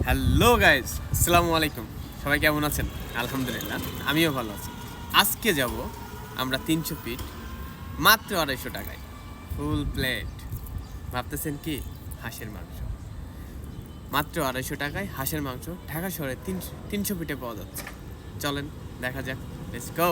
Hello guys, আসসালামু আলাইকুম। সবাই কেমন আছেন? আলহামদুলিল্লাহ, আমিও ভালো আছি। আজকে যাব আমরা 300 ফিট মাত্র 250 টাকায় ফুল প্লেট। ভাবতেছেন কি? হাঁসের মাংস মাত্র 250 টাকায় হাঁসের মাংস ঢাকা শহরে 300 ফিটে পাওয়া যাচ্ছে। চলেন দেখা যাক, লেটস গো।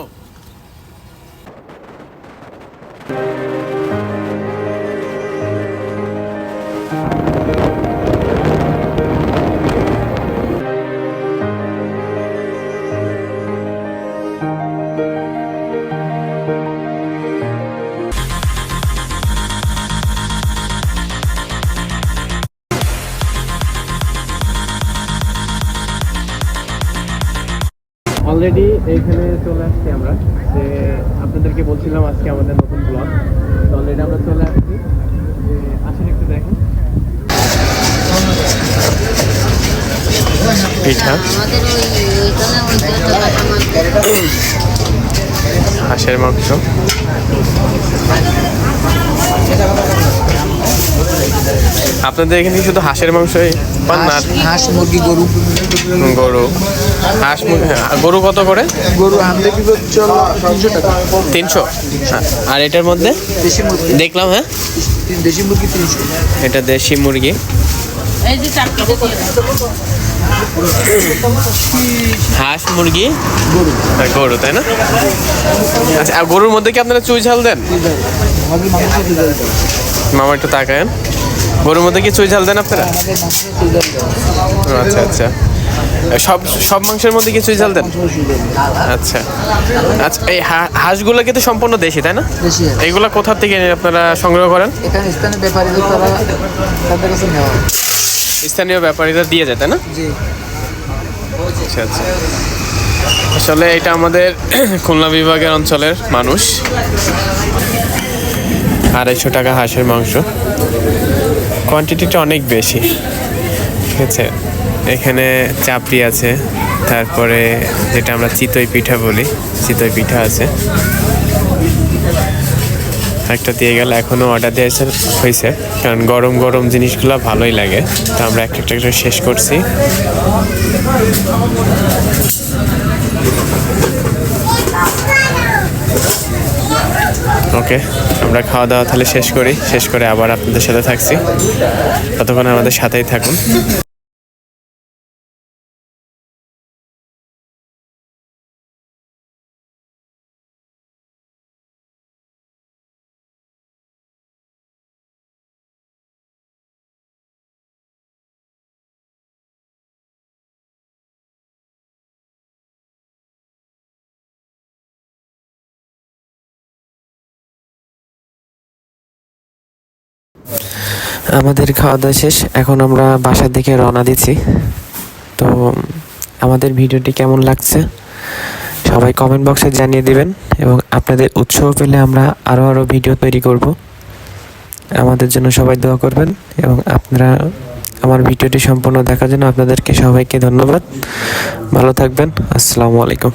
অলরেডি এইখানে চলে আসছি আমরা, যে আপনাদেরকে বলছিলাম আজকে আমাদের নতুন ব্লগ। তো অলরেডি আমরা চলে আসছি, যে আসেন একটু দেখেন পিঠা, হাঁসের মাংস, আপনাদের এখানে শুধু হাঁসের মাংসই পান না? হাঁস মুরগি গরু গরু, হাঁস গরু কত করে? গরু আমরা কি করছো 300 টাকা 300। আর এটার মধ্যে দেশি মুরগি দেখলাম, হ্যাঁ দেশি মুরগি 300। এটা দেশি মুরগি, হাঁস মুরগি গরু আর গরু, তাই না? আচ্ছা, আর গরুর মধ্যে কি আপনারা চুই ঝাল দেন? আমাদের মাংস দিতে মামা একটু তাকায়েন, গরুর মধ্যে কি চুই ঝাল দেন আপনারা? আমাদের মাংস দিতে আচ্ছা আচ্ছা, সব সব মাংসের মধ্যে কি চুই ঝাল দেন? আচ্ছা আচ্ছা, এই হাঁসগুলো কিন্তু সম্পূর্ণ দেশি, তাই না? দেশি এইগুলা কোথা থেকে আপনারা সংগ্রহ করেন? এখানে স্থানীয় ব্যাপারীদের তারা তাদের কাছে নেওয়া স্থানীয় ব্যাপারীরা দিয়ে যায়, তাই না? জি। আচ্ছা আচ্ছা, আসলে এটা আমাদের খুলনা বিভাগের অঞ্চলের মানুষ। 250 টাকা হাঁসের মাংস, কোয়ান্টিটিটা অনেক বেশি, ঠিক আছে। এখানে চাপড়ি আছে, তারপরে যেটা আমরা চিতই পিঠা বলি, চিতই পিঠা আছে। একটা দিয়ে গেল, এখনও অর্ডার দেওয়া হয়েছে, কারণ গরম গরম জিনিসগুলো ভালোই লাগে। তো আমরা একটা একটা করে শেষ করছি। ওকে, আমরা খাওয়া দাওয়া তাহলে শেষ করি, শেষ করে আবার আপনাদের সাথে থাকছি। ততক্ষণ আমাদের সাথেই থাকুন। আমাদের খাওয়া দাওয়া শেষ, এখন আমরা বাসার দিকে রওনা দিচ্ছি। তো আমাদের ভিডিওটি কেমন লাগছে সবাই কমেন্ট বক্সে জানিয়ে দিবেন, এবং আপনাদের উৎসাহ পেলে আমরা আরও ভিডিও তৈরি করব। আমাদের জন্য সবাই দোয়া করবেন, এবং আপনারা আমার ভিডিওটি সম্পূর্ণ দেখার জন্য আপনাদেরকে সবাইকে ধন্যবাদ। ভালো থাকবেন, আসসালামু আলাইকুম।